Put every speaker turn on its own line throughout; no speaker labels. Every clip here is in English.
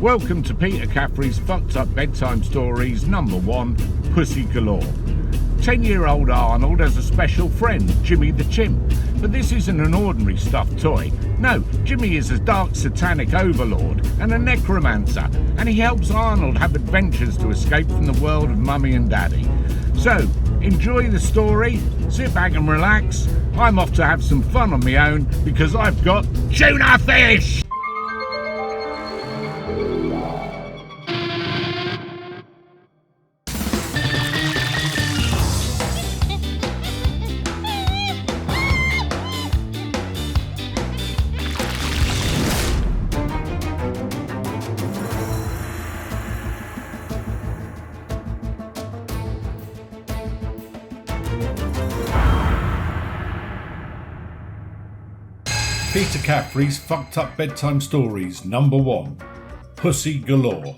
Welcome to Peter Caffrey's Fucked Up Bedtime Stories #1, Pussy Galore. 10-year-old Arnold has a special friend, Jimmy the Chimp, but this isn't an ordinary stuffed toy. No, Jimmy is a dark satanic overlord and a necromancer, and he helps Arnold have adventures to escape from the world of Mummy and Daddy. So, enjoy the story, sit back and relax. I'm off to have some fun on my own because I've got tuna fish!
Peter Caffrey's Fucked Up Bedtime Stories #1, Pussy Galore.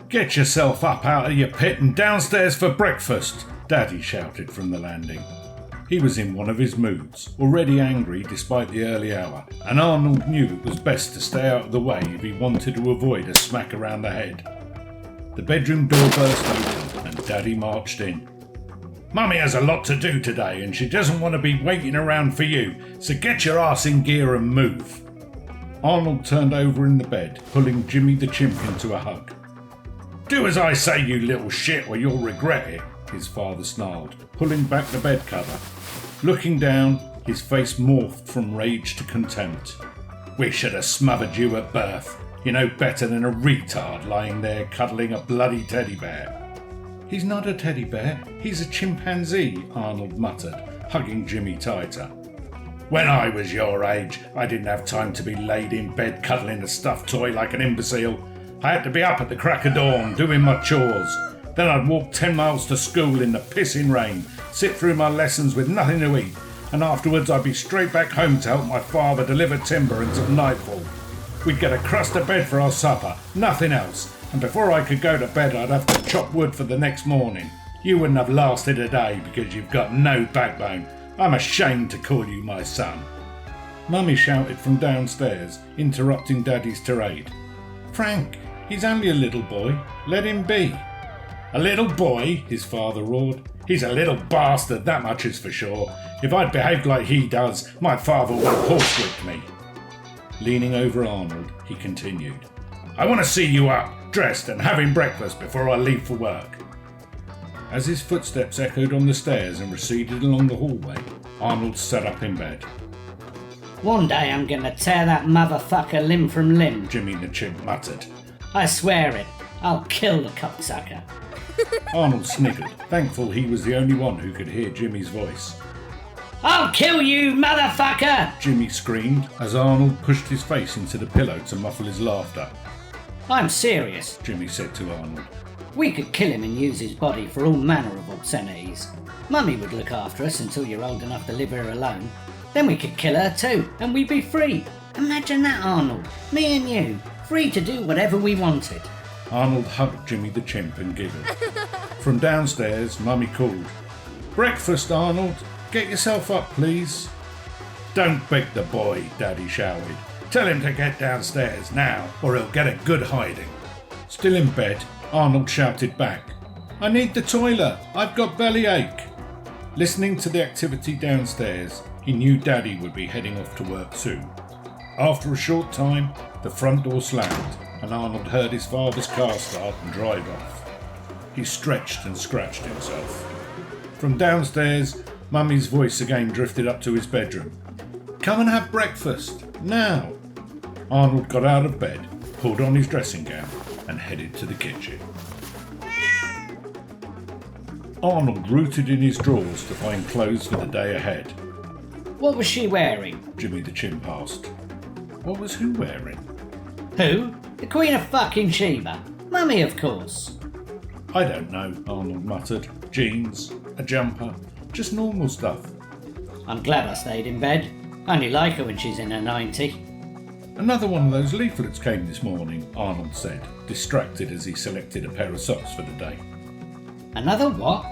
Get yourself up out of your pit and downstairs for breakfast, Daddy shouted from the landing. He was in one of his moods, already angry despite the early hour, and Arnold knew it was best to stay out of the way if he wanted to avoid a smack around the head. The bedroom door burst open and Daddy marched in. Mummy has a lot to do today and she doesn't want to be waiting around for you, so get your ass in gear and move. Arnold turned over in the bed, pulling Jimmy the Chimp into a hug. Do as I say, you little shit, or you'll regret it, his father snarled, pulling back the bed cover. Looking down, his face morphed from rage to contempt. We should have smothered you at birth. You know better than a retard lying there cuddling a bloody teddy bear. He's not a teddy bear, he's a chimpanzee, Arnold muttered, hugging Jimmy tighter. When I was your age, I didn't have time to be laid in bed cuddling a stuffed toy like an imbecile. I had to be up at the crack of dawn, doing my chores. Then I'd walk 10 miles to school in the pissing rain, sit through my lessons with nothing to eat, and afterwards I'd be straight back home to help my father deliver timber until nightfall. We'd get a crust of bread for our supper, nothing else. And before I could go to bed, I'd have to chop wood for the next morning. You wouldn't have lasted a day because you've got no backbone. I'm ashamed to call you my son. Mummy shouted from downstairs, interrupting Daddy's tirade. Frank, he's only a little boy. Let him be. A little boy, his father roared. He's a little bastard, that much is for sure. If I'd behaved like he does, my father would have horsewhipped me. Leaning over Arnold, he continued. I want to see you up, dressed and having breakfast before I leave for work. As his footsteps echoed on the stairs and receded along the hallway, Arnold sat up in bed.
One day I'm gonna tear that motherfucker limb from limb,
Jimmy the Chimp muttered.
I swear it. I'll kill the cocksucker.
Arnold sniggered, thankful he was the only one who could hear Jimmy's voice.
I'll kill you, motherfucker!
Jimmy screamed as Arnold pushed his face into the pillow to muffle his laughter.
I'm serious,
Jimmy said to Arnold.
We could kill him and use his body for all manner of obscenities. Mummy would look after us until you're old enough to live here alone. Then we could kill her too, and we'd be free. Imagine that, Arnold. Me and you, free to do whatever we wanted.
Arnold hugged Jimmy the Chimp and giggled. From downstairs, Mummy called. Breakfast, Arnold. Get yourself up, please. Don't beg the boy, Daddy shouted. Tell him to get downstairs now, or he'll get a good hiding. Still in bed, Arnold shouted back. I need the toilet. I've got bellyache. Listening to the activity downstairs, he knew Daddy would be heading off to work soon. After a short time, the front door slammed, and Arnold heard his father's car start and drive off. He stretched and scratched himself. From downstairs, Mummy's voice again drifted up to his bedroom. Come and have breakfast, now. Arnold got out of bed, pulled on his dressing gown, and headed to the kitchen. Arnold rooted in his drawers to find clothes for the day ahead.
What was she wearing?
Jimmy the Chimp asked. What was who wearing?
Who? The Queen of fucking Sheba. Mummy, of course.
I don't know, Arnold muttered. Jeans, a jumper, just normal stuff.
I'm glad I stayed in bed. I only like her when she's in her 90.
Another one of those leaflets came this morning, Arnold said, distracted as he selected a pair of socks for the day.
Another what?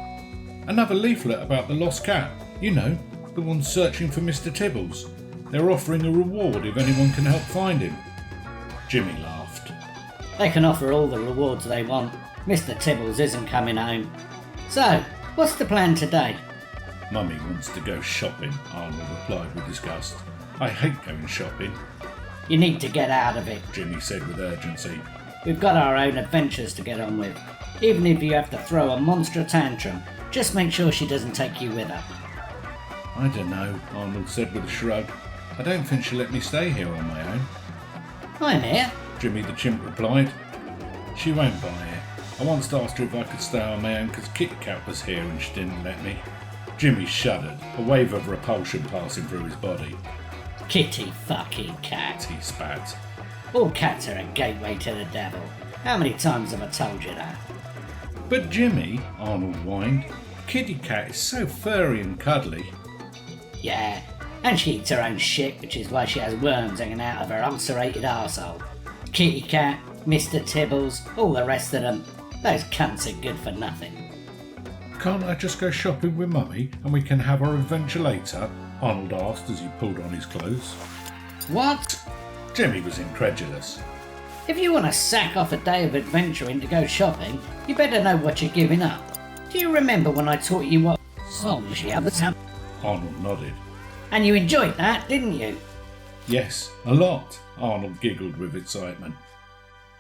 Another leaflet about the lost cat. You know, the one searching for Mr. Tibbles. They're offering a reward if anyone can help find him. Jimmy laughed.
They can offer all the rewards they want. Mr. Tibbles isn't coming home. So, what's the plan today?
Mummy wants to go shopping, Arnold replied with disgust. I hate going shopping.
You need to get out of it.
Jimmy said with urgency.
We've got our own adventures to get on with. Even if you have to throw a monster tantrum, just make sure she doesn't take you with her.
I don't know, Arnold said with a shrug. I don't think she'll let me stay here on my own.
I'm here.
Jimmy the Chimp replied. She won't buy it. I once asked her if I could stay on my own because Kitty Cat was here and she didn't let me. Jimmy shuddered, a wave of repulsion passing through his body.
Kitty fucking cat.
He spat.
All cats are a gateway to the devil. How many times have I told you that?
But Jimmy, Arnold whined, Kitty Cat is so furry and cuddly.
Yeah, and she eats her own shit, which is why she has worms hanging out of her ulcerated arsehole. Kitty Cat, Mr. Tibbles, all the rest of them. Those cunts are good for nothing.
Can't I just go shopping with Mummy and we can have our adventure later? Arnold asked as he pulled on his clothes.
What?
Jimmy was incredulous.
If you want to sack off a day of adventuring to go shopping, you better know what you're giving up. Do you remember when I taught you what songs you have?
Arnold nodded.
And you enjoyed that, didn't you?
Yes, a lot, Arnold giggled with excitement.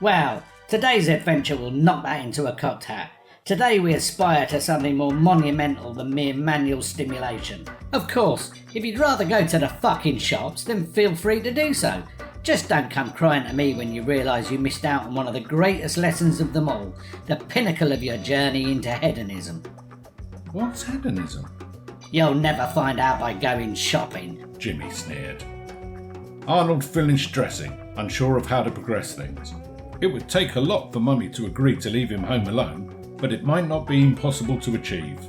Well, today's adventure will knock that into a cocked hat. Today we aspire to something more monumental than mere manual stimulation. Of course, if you'd rather go to the fucking shops, then feel free to do so. Just don't come crying to me when you realise you missed out on one of the greatest lessons of them all, the pinnacle of your journey into hedonism.
What's hedonism?
You'll never find out by going shopping,
Jimmy sneered. Arnold finished dressing, unsure of how to progress things. It would take a lot for Mummy to agree to leave him home alone, but it might not be impossible to achieve.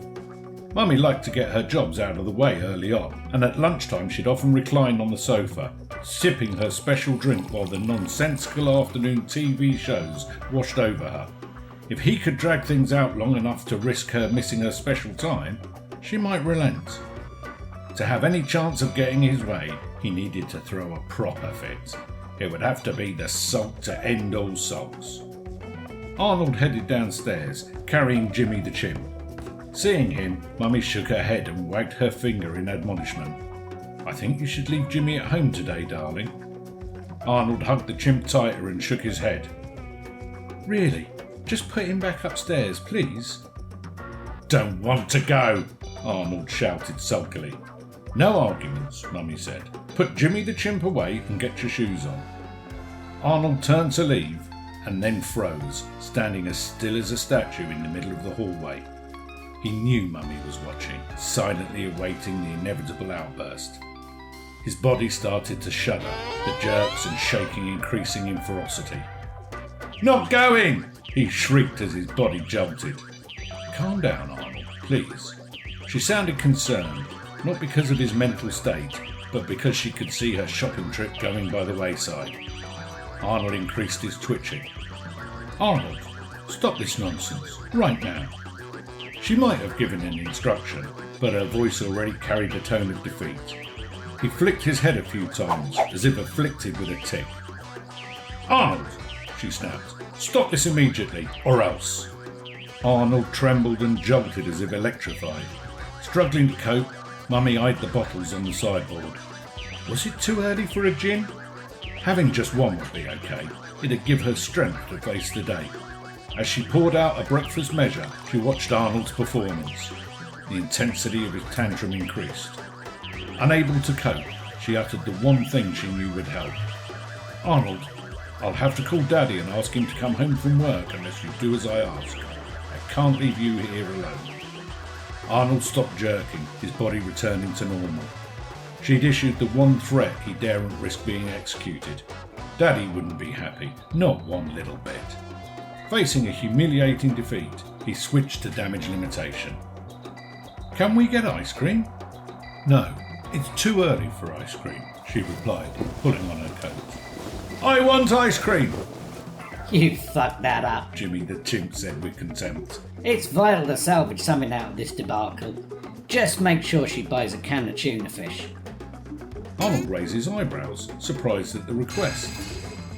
Mummy liked to get her jobs out of the way early on, and at lunchtime she'd often recline on the sofa, sipping her special drink while the nonsensical afternoon TV shows washed over her. If he could drag things out long enough to risk her missing her special time, she might relent. To have any chance of getting his way, he needed to throw a proper fit. It would have to be the salt to end all salts. Arnold headed downstairs, carrying Jimmy the Chimp. Seeing him, Mummy shook her head and wagged her finger in admonishment. I think you should leave Jimmy at home today, darling. Arnold hugged the chimp tighter and shook his head. Really? Just put him back upstairs, please? Don't want to go, Arnold shouted sulkily. No arguments, Mummy said. Put Jimmy the Chimp away and get your shoes on. Arnold turned to leave and then froze, standing as still as a statue in the middle of the hallway. He knew Mummy was watching, silently awaiting the inevitable outburst. His body started to shudder, the jerks and shaking increasing in ferocity. Not going! He shrieked as his body jolted. Calm down, Arnold, please. She sounded concerned, not because of his mental state, but because she could see her shopping trip going by the wayside. Arnold increased his twitching. Arnold, stop this nonsense, right now. She might have given an instruction, but her voice already carried a tone of defeat. He flicked his head a few times, as if afflicted with a tic. Arnold, she snapped, stop this immediately, or else. Arnold trembled and jolted as if electrified. Struggling to cope, Mummy eyed the bottles on the sideboard. Was it too early for a gin? Having just one would be okay. It'd give her strength to face the day. As she poured out a breakfast measure, she watched Arnold's performance. The intensity of his tantrum increased. Unable to cope, she uttered the one thing she knew would help. Arnold, I'll have to call Daddy and ask him to come home from work unless you do as I ask. I can't leave you here alone. Arnold stopped jerking, his body returning to normal. She'd issued the one threat he daren't risk being executed. Daddy wouldn't be happy, not one little bit. Facing a humiliating defeat, he switched to damage limitation. Can we get ice cream? No, it's too early for ice cream, she replied, pulling on her coat. I want ice cream!
You fucked that up,
Jimmy the Chimp said with contempt.
It's vital to salvage something out of this debacle. Just make sure she buys a can of tuna fish.
Arnold raised his eyebrows, surprised at the request.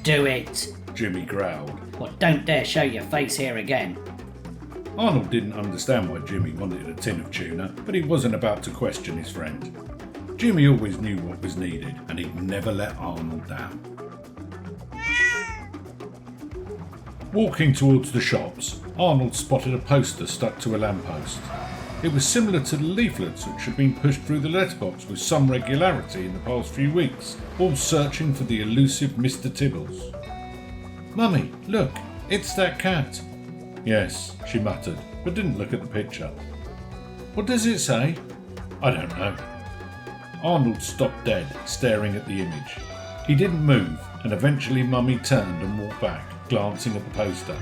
Do it!
Jimmy growled.
Well, don't dare show your face here again.
Arnold didn't understand why Jimmy wanted a tin of tuna, but he wasn't about to question his friend. Jimmy always knew what was needed, and he'd never let Arnold down. Walking towards the shops, Arnold spotted a poster stuck to a lamppost. It was similar to the leaflets which had been pushed through the letterbox with some regularity in the past few weeks, all searching for the elusive Mr. Tibbles. "Mummy, look, it's that cat." "Yes," she muttered, but didn't look at the picture. "What does it say?" "I don't know." Arnold stopped dead, staring at the image. He didn't move, and eventually Mummy turned and walked back, glancing at the poster.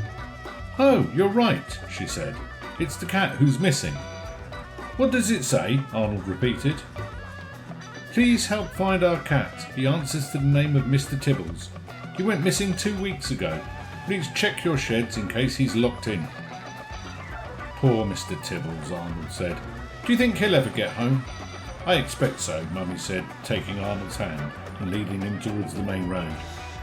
"Oh, you're right," she said. "It's the cat who's missing." "What does it say?" Arnold repeated. "Please help find our cat. He answers to the name of Mr. Tibbles. He went missing 2 weeks ago. Please check your sheds in case he's locked in." "Poor Mr. Tibbles," Arnold said. "Do you think he'll ever get home?" "I expect so," Mummy said, taking Arnold's hand and leading him towards the main road.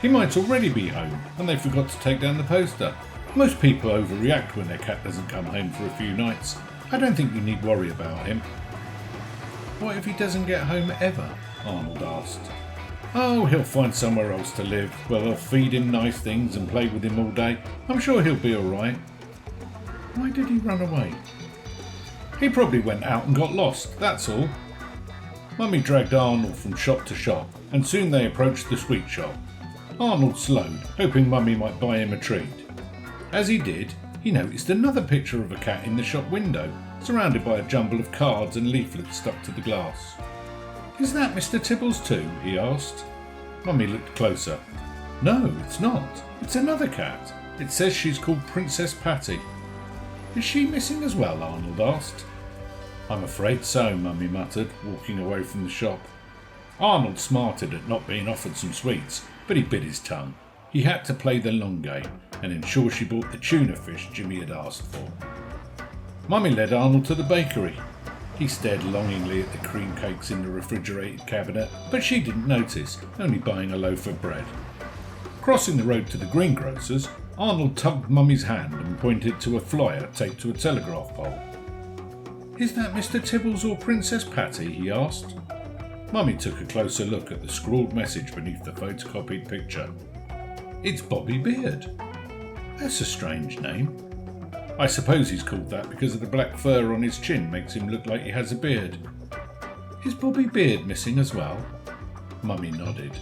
"He might already be home, and they forgot to take down the poster. Most people overreact when their cat doesn't come home for a few nights. I don't think you need worry about him." "What if he doesn't get home ever?" Arnold asked. "Oh, he'll find somewhere else to live, where they'll feed him nice things and play with him all day. I'm sure he'll be all right." "Why did he run away?" "He probably went out and got lost, that's all." Mummy dragged Arnold from shop to shop, and soon they approached the sweet shop. Arnold slowed, hoping Mummy might buy him a treat. As he did, he noticed another picture of a cat in the shop window, surrounded by a jumble of cards and leaflets stuck to the glass. "Is that Mr. Tibbles too?" he asked. Mummy looked closer. "No, it's not. It's another cat. It says she's called Princess Patty." "Is she missing as well?" Arnold asked. "I'm afraid so," Mummy muttered, walking away from the shop. Arnold smarted at not being offered some sweets, but he bit his tongue. He had to play the long game and ensure she bought the tuna fish Jimmy had asked for. Mummy led Arnold to the bakery. He stared longingly at the cream cakes in the refrigerated cabinet, but she didn't notice, only buying a loaf of bread. Crossing the road to the greengrocer's, Arnold tugged Mummy's hand and pointed to a flyer taped to a telegraph pole. "Is that Mr. Tibbles or Princess Patty?" he asked. Mummy took a closer look at the scrawled message beneath the photocopied picture. "It's Bobby Beard." "That's a strange name." "I suppose he's called that because of the black fur on his chin makes him look like he has a beard." "Is Bobby Beard missing as well?" Mummy nodded.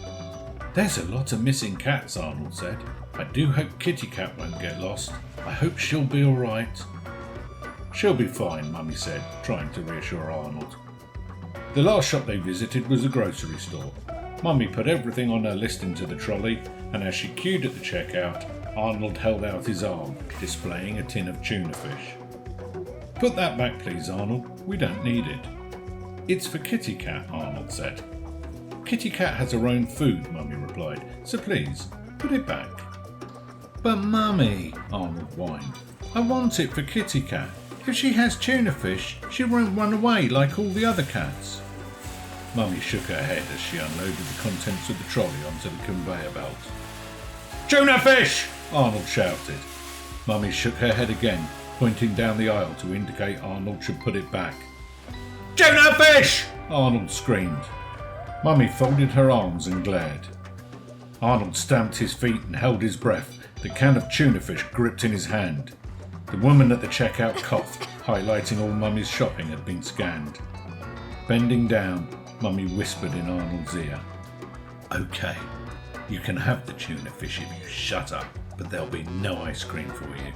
"There's a lot of missing cats," Arnold said. "I do hope Kitty Cat won't get lost. I hope she'll be all right." "She'll be fine," Mummy said, trying to reassure Arnold. The last shop they visited was a grocery store. Mummy put everything on her list into the trolley, and as she queued at the checkout, Arnold held out his arm, displaying a tin of tuna fish. "Put that back, please, Arnold. We don't need it." "It's for Kitty Cat," Arnold said. "Kitty Cat has her own food," Mummy replied, "so please, put it back." "But Mummy," Arnold whined, "I want it for Kitty Cat. If she has tuna fish, she won't run away like all the other cats." Mummy shook her head as she unloaded the contents of the trolley onto the conveyor belt. "Tuna fish!" Arnold shouted. Mummy shook her head again, pointing down the aisle to indicate Arnold should put it back. "Tuna fish!" Arnold screamed. Mummy folded her arms and glared. Arnold stamped his feet and held his breath, the can of tuna fish gripped in his hand. The woman at the checkout coughed, highlighting all Mummy's shopping had been scanned. Bending down, Mummy whispered in Arnold's ear, "Okay, you can have the tuna fish if you shut up, but there'll be no ice cream for you."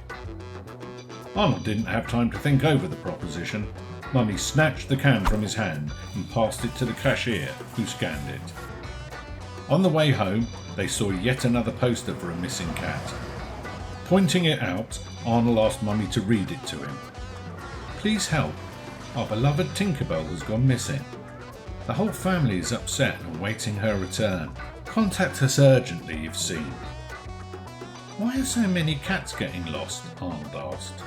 Arnold didn't have time to think over the proposition. Mummy snatched the can from his hand and passed it to the cashier, who scanned it. On the way home, they saw yet another poster for a missing cat. Pointing it out, Arnold asked Mummy to read it to him. "Please help. Our beloved Tinkerbell has gone missing. The whole family is upset and awaiting her return. Contact us urgently if seen." "Why are so many cats getting lost?" Arnold asked.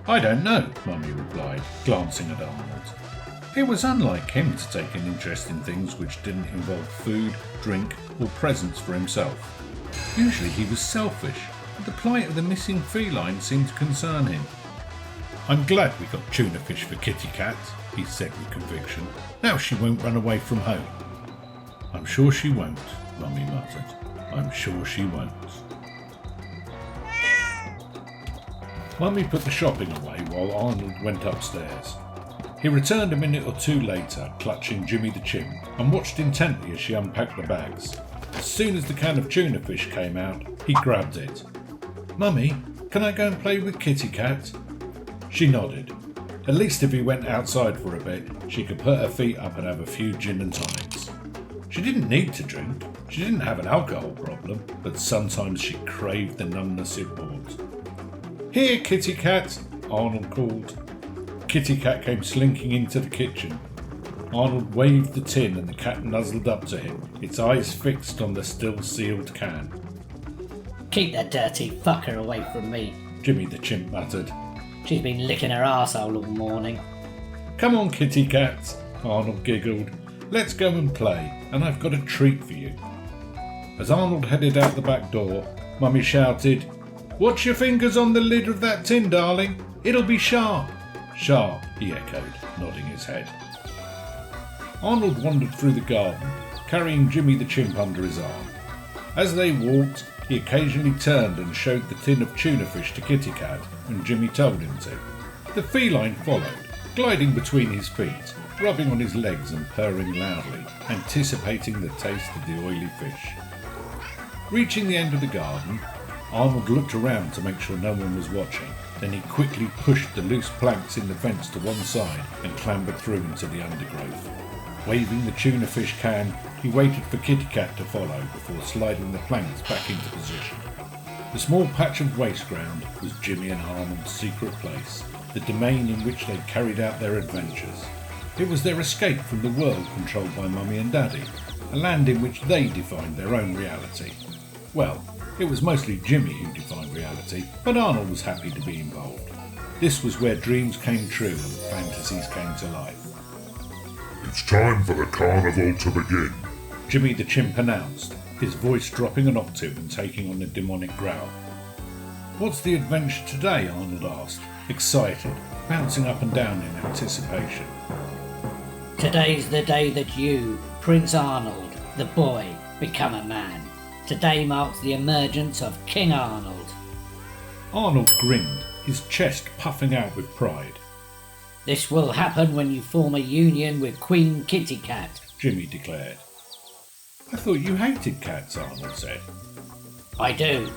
"I don't know," Mummy replied, glancing at Arnold. It was unlike him to take an interest in things which didn't involve food, drink, or presents for himself. Usually he was selfish, but the plight of the missing feline seemed to concern him. "I'm glad we got tuna fish for Kitty Cat," he said with conviction. "Now she won't run away from home." "I'm sure she won't," Mummy muttered. "I'm sure she won't." Mummy put the shopping away while Arnold went upstairs. He returned a minute or two later, clutching Jimmy the Chimp, and watched intently as she unpacked the bags. As soon as the can of tuna fish came out, he grabbed it. "Mummy, can I go and play with Kitty Cat?" She nodded. At least if he went outside for a bit, she could put her feet up and have a few gin and tonics. She didn't need to drink. She didn't have an alcohol problem, but sometimes she craved the numbness it brought. "Here, Kitty Cat," Arnold called. Kitty Cat came slinking into the kitchen. Arnold waved the tin and the cat nuzzled up to him, its eyes fixed on the still sealed can.
"Keep that dirty fucker away from me,"
Jimmy the Chimp muttered.
"She's been licking her arsehole all morning."
"Come on, Kitty Cat," Arnold giggled. "Let's go and play, and I've got a treat for you." As Arnold headed out the back door, Mummy shouted, "Watch your fingers on the lid of that tin, darling. It'll be sharp." "Sharp," he echoed, nodding his head. Arnold wandered through the garden, carrying Jimmy the Chimp under his arm. As they walked, he occasionally turned and showed the tin of tuna fish to Kitty Cat, and Jimmy told him to. The feline followed, gliding between his feet, rubbing on his legs and purring loudly, anticipating the taste of the oily fish. Reaching the end of the garden, Arnold looked around to make sure no one was watching. Then he quickly pushed the loose planks in the fence to one side and clambered through into the undergrowth. Waving the tuna fish can, he waited for Kitty Cat to follow before sliding the planks back into position. The small patch of waste ground was Jimmy and Arnold's secret place, the domain in which they carried out their adventures. It was their escape from the world controlled by Mummy and Daddy, a land in which they defined their own reality. Well, it was mostly Jimmy who defined reality, but Arnold was happy to be involved. This was where dreams came true and fantasies came to life.
"It's time for the carnival to begin,"
Jimmy the Chimp announced, his voice dropping an octave and taking on a demonic growl. "What's the adventure today?" Arnold asked, excited, bouncing up and down in anticipation.
"Today's the day that you, Prince Arnold, the boy, become a man. Today marks the emergence of King Arnold."
Arnold grinned, his chest puffing out with pride.
"This will happen when you form a union with Queen Kitty Cat,"
Jimmy declared. "I thought you hated cats," Arnold said.
"I do,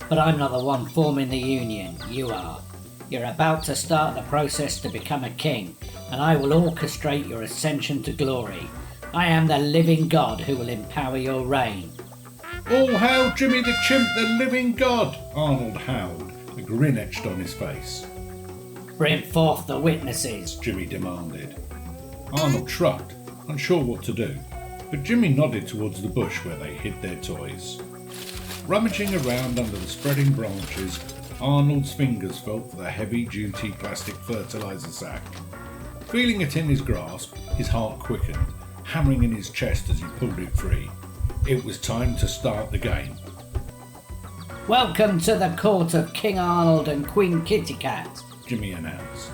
but I'm not the one forming the union, you are. You're about to start the process to become a king, and I will orchestrate your ascension to glory. I am the living god who will empower your reign."
"All hail Jimmy the Chimp, the living god!" Arnold howled, a grin etched on his face.
"Bring forth the witnesses,"
Jimmy demanded. Arnold shrugged, unsure what to do, but Jimmy nodded towards the bush where they hid their toys. Rummaging around under the spreading branches, Arnold's fingers felt for the heavy-duty plastic fertilizer sack. Feeling it in his grasp, his heart quickened, hammering in his chest as he pulled it free. It was time to start the game.
"Welcome to the court of King Arnold and Queen Kitty Cat,"
Jimmy announced.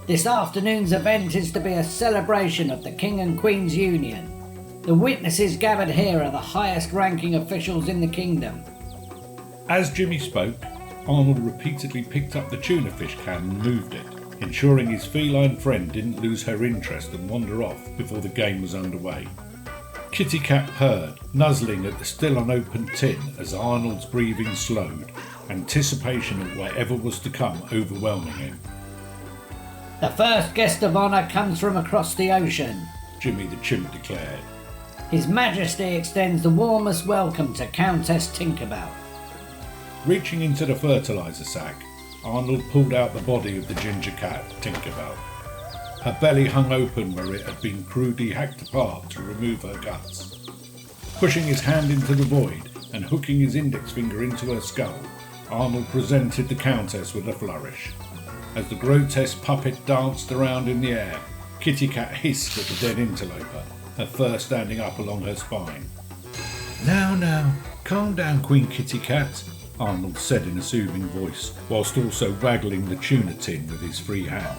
"This afternoon's event is to be a celebration of the King and Queen's union. The witnesses gathered here are the highest-ranking officials in the kingdom."
As Jimmy spoke, Arnold repeatedly picked up the tuna fish can and moved it, ensuring his feline friend didn't lose her interest and wander off before the game was underway. Kitty Cat purred, nuzzling at the still unopened tin as Arnold's breathing slowed, anticipation of whatever was to come overwhelming him.
"The first guest of honour comes from across the ocean,"
Jimmy the Chimp declared.
"His Majesty extends the warmest welcome to Countess Tinkerbell."
Reaching into the fertilizer sack, Arnold pulled out the body of the ginger cat, Tinkerbell. Her belly hung open where it had been crudely hacked apart to remove her guts. Pushing his hand into the void and hooking his index finger into her skull, Arnold presented the Countess with a flourish. As the grotesque puppet danced around in the air, Kitty Cat hissed at the dead interloper, her fur standing up along her spine. Now, calm down, Queen Kitty Cat, Arnold said in a soothing voice, whilst also waggling the tuna tin with his free hand.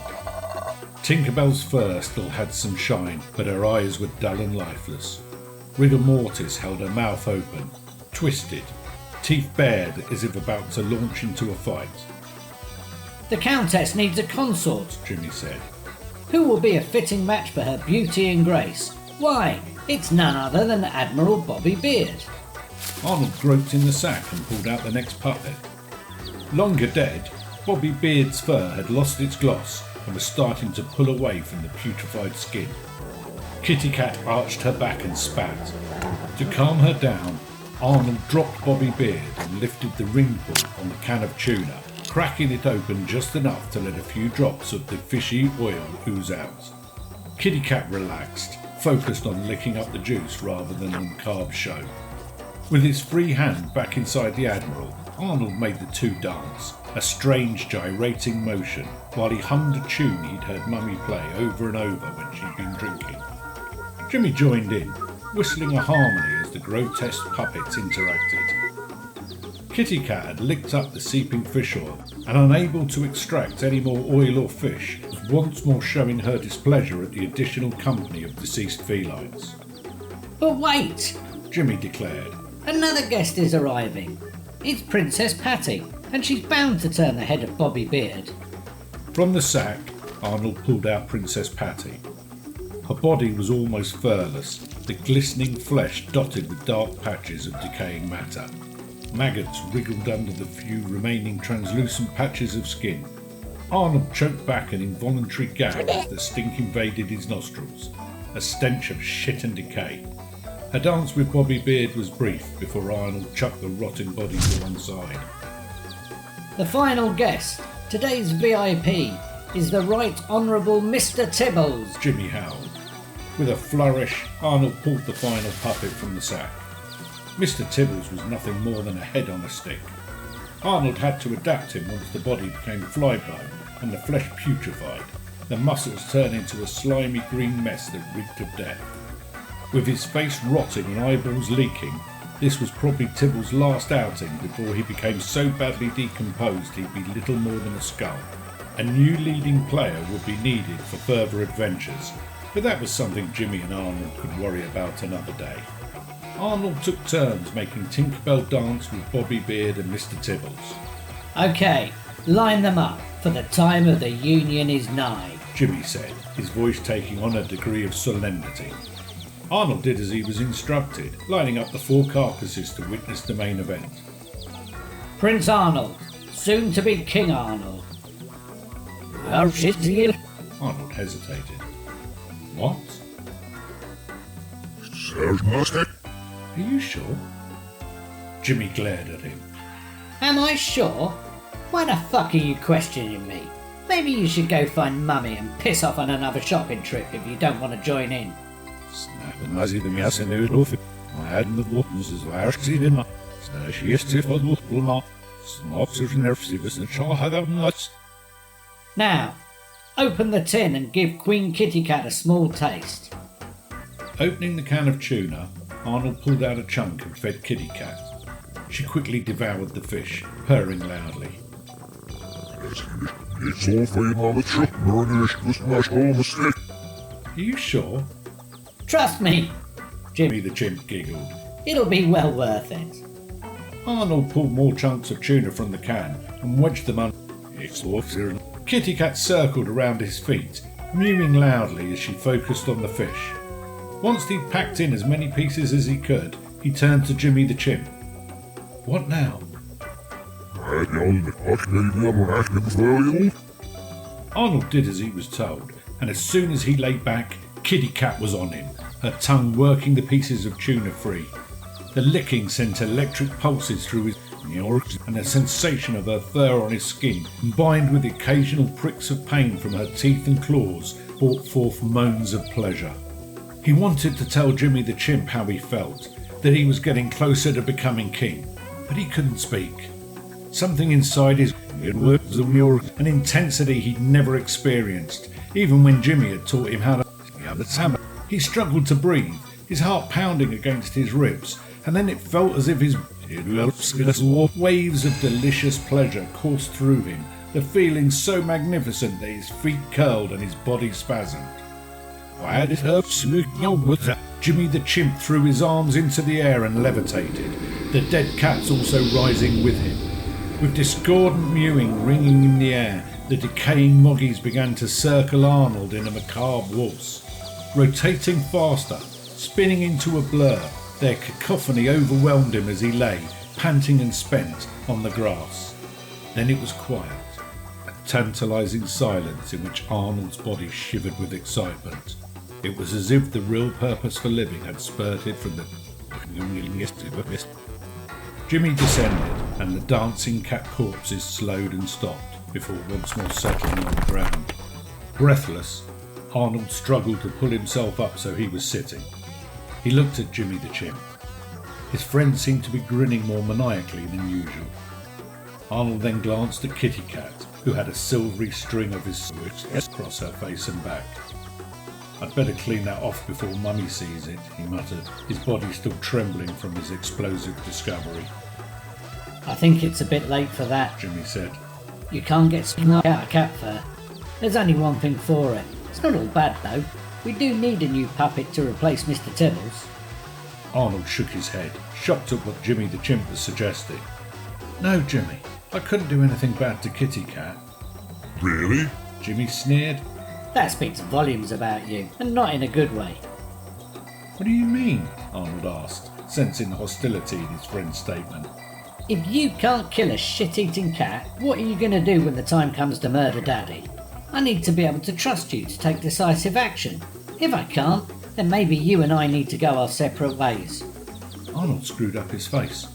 Tinkerbell's fur still had some shine, but her eyes were dull and lifeless. Rigor mortis held her mouth open, twisted, teeth bared as if about to launch into a fight.
The Countess needs a consort,
Jimmy said.
Who will be a fitting match for her beauty and grace? Why, it's none other than Admiral Bobby Beard.
Arnold groped in the sack and pulled out the next puppet. Longer dead, Bobby Beard's fur had lost its gloss and was starting to pull away from the putrefied skin. Kitty Cat arched her back and spat. To calm her down, Arnold dropped Bobby Beard and lifted the ring pull on the can of tuna, cracking it open just enough to let a few drops of the fishy oil ooze out. Kitty Cat relaxed, focused on licking up the juice rather than on carb show. With his free hand back inside the Admiral, Arnold made the two dance, a strange gyrating motion, while he hummed a tune he'd heard Mummy play over and over when she'd been drinking. Jimmy joined in, whistling a harmony as the grotesque puppets interacted. Kitty Cat had licked up the seeping fish oil, and unable to extract any more oil or fish, was once more showing her displeasure at the additional company of deceased felines.
But wait!
Jimmy declared.
Another guest is arriving. It's Princess Patty, and she's bound to turn the head of Bobby Beard.
From the sack, Arnold pulled out Princess Patty. Her body was almost furless, the glistening flesh dotted with dark patches of decaying matter. Maggots wriggled under the few remaining translucent patches of skin. Arnold choked back an involuntary gag as the stink invaded his nostrils, a stench of shit and decay. Her dance with Bobby Beard was brief before Arnold chucked the rotting body to one side.
The final guest, today's VIP, is the Right Honourable Mr. Tibbles.
Jimmy howled. With a flourish, Arnold pulled the final puppet from the sack. Mr. Tibbles was nothing more than a head on a stick. Arnold had to adapt him once the body became flyblown and the flesh putrefied, the muscles turned into a slimy green mess that reeked of death. With his face rotting and eyeballs leaking, this was probably Tibble's last outing before he became so badly decomposed he'd be little more than a skull. A new leading player would be needed for further adventures, but that was something Jimmy and Arnold could worry about another day. Arnold took turns making Tinkerbell dance with Bobby Beard and Mr. Tibbles.
Okay, line them up, for the time of the union is nigh,
Jimmy said, his voice taking on a degree of solemnity. Arnold did as he was instructed, lining up the four carcasses to witness the main event.
Prince Arnold, soon to be King Arnold.
Arnold hesitated. What?
Says mustard.
Are you sure? Jimmy glared at him.
Am I sure? Why the fuck are you questioning me? Maybe you should go find Mummy and piss off on another shopping trip if you don't want to join in.
Snappen als ik de mensen nu roef. Maar het met lopen ze zwaar gezien in. Snel eerst van lopen. Snapt ze nerfs die wissen schon hadden nuts.
Now, open the tin and give Queen Kitty Cat a small taste.
Opening the can of tuna, Arnold pulled out a chunk and fed Kitty Cat. She quickly devoured the fish, purring loudly.
It's all for you, Mama Chuck. Murderous was my whole mistake.
Are you sure?
Trust me,
Jimmy the Chimp giggled.
it'll be well worth it.
Arnold pulled more chunks of tuna from the can and wedged them under. It's officer. Kitty Cat circled around his feet, mewing loudly as she focused on the fish. Once he'd packed in as many pieces as he could, he turned to Jimmy the Chimp. What now? Arnold did as he was told, and as soon as he lay back, Kitty Cat was on him, her tongue working the pieces of tuna free. The licking sent electric pulses through his and the sensation of her fur on his skin, combined with the occasional pricks of pain from her teeth and claws, brought forth moans of pleasure. He wanted to tell Jimmy the Chimp how he felt, that he was getting closer to becoming king, but he couldn't speak. Something inside his an intensity he'd never experienced, Even when Jimmy had taught him how to hammer, he struggled to breathe, his heart pounding against his ribs, and then it felt as if his waves of delicious pleasure coursed through him, the feeling so magnificent that his feet curled and his body spasmed.
Why did her
Jimmy the Chimp threw his arms into the air and levitated, the dead cats also rising with him. With discordant mewing ringing in the air, the decaying moggies began to circle Arnold in a macabre waltz. Rotating faster, spinning into a blur, their cacophony overwhelmed him as he lay, panting and spent, on the grass. Then it was quiet, a tantalising silence in which Arnold's body shivered with excitement. It was as if the real purpose for living had spurted from the... Jimmy descended, and the dancing cat corpses slowed and stopped, before once more settling on the ground. Breathless, Arnold struggled to pull himself up so he was sitting. He looked at Jimmy the Chimp. His friend seemed to be grinning more maniacally than usual. Arnold then glanced at Kitty Cat, who had a silvery string of his switch across her face and back. "I'd better clean that off before Mummy sees it," he muttered, his body still trembling from his explosive discovery.
I think it's a bit late for that,
Jimmy said.
You can't get snot out of cat fur. There's only one thing for it. It's not all bad though. We do need a new puppet to replace Mr. Tibbles.
Arnold shook his head, shocked at what Jimmy the Chimp was suggesting. "No, Jimmy, I couldn't do anything bad to Kitty Cat."
Really?
Jimmy sneered.
That speaks volumes about you, and not in a good way.
"What do you mean?" Arnold asked, sensing hostility in his friend's statement.
If you can't kill a shit-eating cat, what are you going to do when the time comes to murder Daddy? I need to be able to trust you to take decisive action. If I can't, then maybe you and I need to go our separate ways.
Arnold screwed up his face.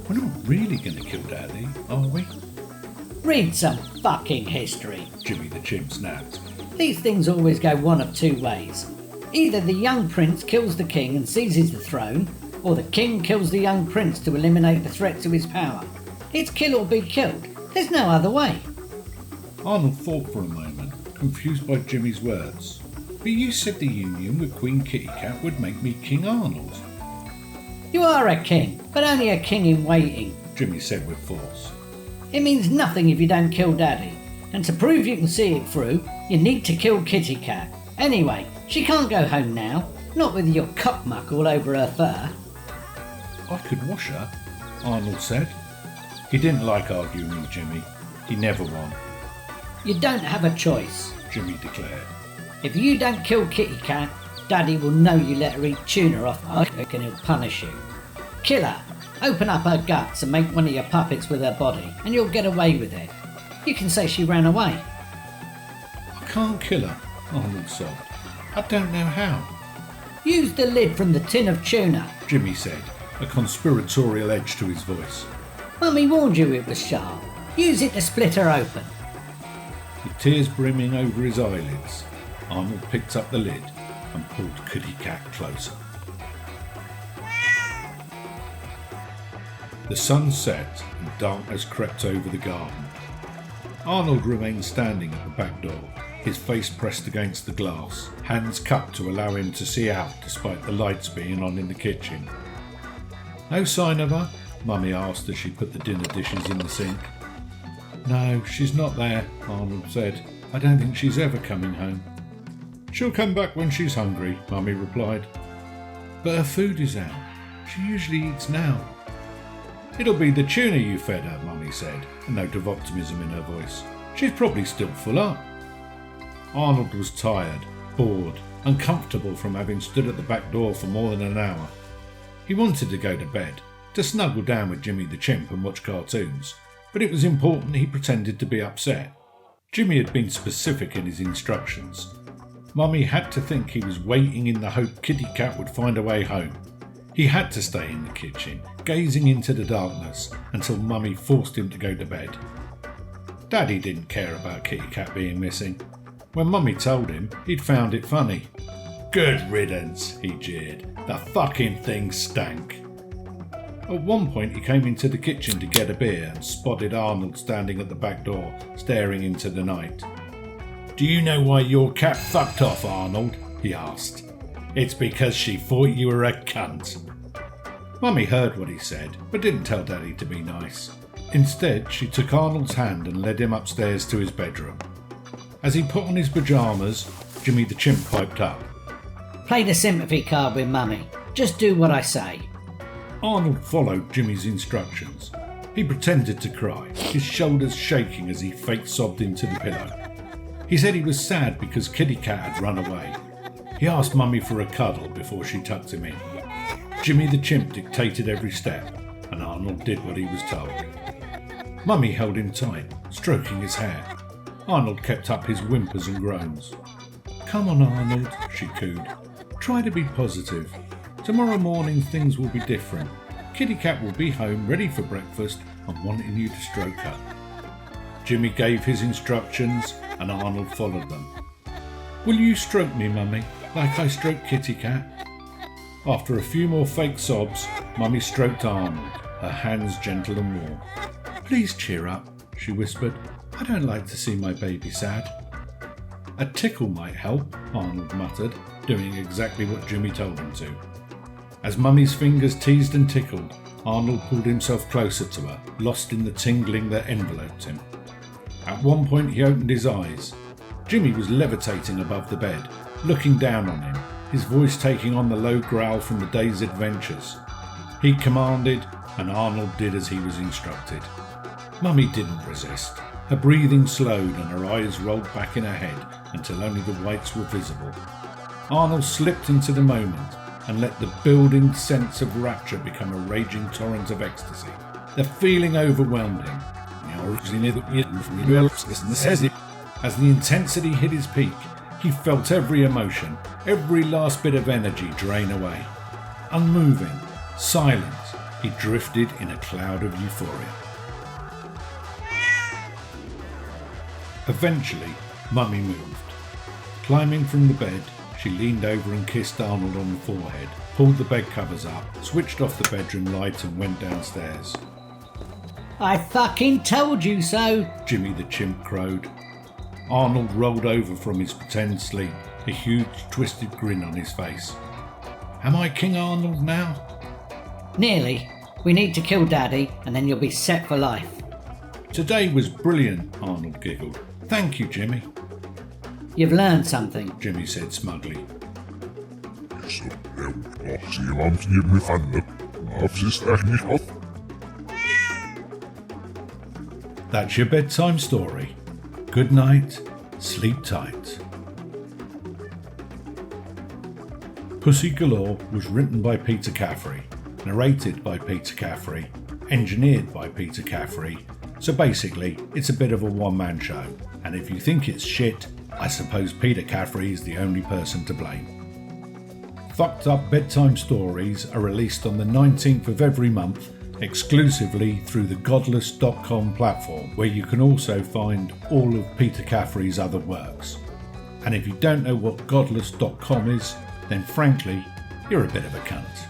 "We're not really going to kill Daddy, are we?"
Read some fucking history.
Jimmy the Chimp snapped.
These things always go one of two ways. Either the young prince kills the king and seizes the throne, or the king kills the young prince to eliminate the threat to his power. It's kill or be killed. There's no other way.
Arnold thought for a moment, confused by Jimmy's words. "But you said the union with Queen Kitty Cat would make me King Arnold."
You are a king, but only a king in waiting.
Jimmy said with force.
It means nothing if you don't kill Daddy. And to prove you can see it through, you need to kill Kitty Cat. Anyway, she can't go home now, not with your cockmuck all over her fur.
"I could wash her," Arnold said. He didn't like arguing with Jimmy. He never won.
You don't have a choice.
Jimmy declared.
If you don't kill Kitty Cat, Daddy will know you let her eat tuna off the hook and he'll punish you. Kill her, open up her guts and make one of your puppets with her body, and you'll get away with it. You can say she ran away.
"I can't kill her," Arnold sobbed. "I don't know how."
Use the lid from the tin of tuna.
Jimmy said, a conspiratorial edge to his voice.
Mummy warned you it was sharp. Use it to split her open.
With tears brimming over his eyelids, Arnold picked up the lid and pulled Kitty Cat closer. The sun set and darkness crept over the garden. Arnold remained standing at the back door, his face pressed against the glass, hands cupped to allow him to see out despite the lights being on in the kitchen. "No sign of her?" Mummy asked as she put the dinner dishes in the sink. "No, she's not there," Arnold said. "I don't think she's ever coming home." "She'll come back when she's hungry," Mummy replied. "But her food is out. She usually eats now." "It'll be the tuna you fed her," Mummy said, a note of optimism in her voice. "She's probably still full up." Arnold was tired, bored, uncomfortable from having stood at the back door for more than an hour. He wanted to go to bed, to snuggle down with Jimmy the Chimp and watch cartoons, but it was important he pretended to be upset. Jimmy had been specific in his instructions. Mummy had to think he was waiting in the hope Kitty Cat would find a way home. He had to stay in the kitchen, gazing into the darkness until Mummy forced him to go to bed. Daddy didn't care about Kitty Cat being missing. When Mummy told him, he'd found it funny. "Good riddance," he jeered. "The fucking thing stank." At one point he came into the kitchen to get a beer and spotted Arnold standing at the back door, staring into the night. "Do you know why your cat fucked off, Arnold?" he asked. "It's because she thought you were a cunt." Mummy heard what he said, but didn't tell Daddy to be nice. Instead, she took Arnold's hand and led him upstairs to his bedroom. As he put on his pyjamas, Jimmy the Chimp piped up.
Play the sympathy card with Mummy. Just do what I say.
Arnold followed Jimmy's instructions. He pretended to cry, his shoulders shaking as he fake sobbed into the pillow. He said he was sad because Kitty Cat had run away. He asked Mummy for a cuddle before she tucked him in. Jimmy the Chimp dictated every step, and Arnold did what he was told. Mummy held him tight, stroking his hair. Arnold kept up his whimpers and groans. "Come on, Arnold," she cooed. "Try to be positive. Tomorrow morning things will be different. Kitty Cat will be home ready for breakfast and wanting you to stroke her." Jimmy gave his instructions and Arnold followed them. "Will you stroke me, Mummy, like I stroked Kitty Cat?" After a few more fake sobs, Mummy stroked Arnold, her hands gentle and warm. "Please cheer up," she whispered. "I don't like to see my baby sad." "A tickle might help," Arnold muttered, doing exactly what Jimmy told him to. As Mummy's fingers teased and tickled, Arnold pulled himself closer to her, lost in the tingling that enveloped him. At one point he opened his eyes. Jimmy was levitating above the bed, looking down on him, his voice taking on the low growl from the day's adventures. He commanded, and Arnold did as he was instructed. Mummy didn't resist. Her breathing slowed and her eyes rolled back in her head until only the whites were visible. Arnold slipped into the moment and let the building sense of rapture become a raging torrent of ecstasy. The feeling overwhelmed him. As the intensity hit his peak, he felt every emotion, every last bit of energy drain away. Unmoving, silent, he drifted in a cloud of euphoria. Eventually, Mummy moved. Climbing from the bed, she leaned over and kissed Arnold on the forehead, pulled the bed covers up, switched off the bedroom light and went downstairs.
I fucking told you so,
Jimmy the Chimp crowed. Arnold rolled over from his pretend sleep, a huge twisted grin on his face. Am I King Arnold now?
Nearly. We need to kill Daddy and then you'll be set for life.
Today was brilliant, Arnold giggled. Thank you, Jimmy.
You've learned something,
Jimmy said smugly. That's your bedtime story. Good night, sleep tight. Pussy Galore was written by Peter Caffrey, narrated by Peter Caffrey, engineered by Peter Caffrey, so basically it's a bit of a one-man show, and if you think it's shit, I suppose Peter Caffrey is the only person to blame. F-ed Up Bedtime Stories are released on the 19th of every month, exclusively through the Godless.com platform, where you can also find all of Peter Caffrey's other works. And if you don't know what Godless.com is, then frankly, you're a bit of a cunt.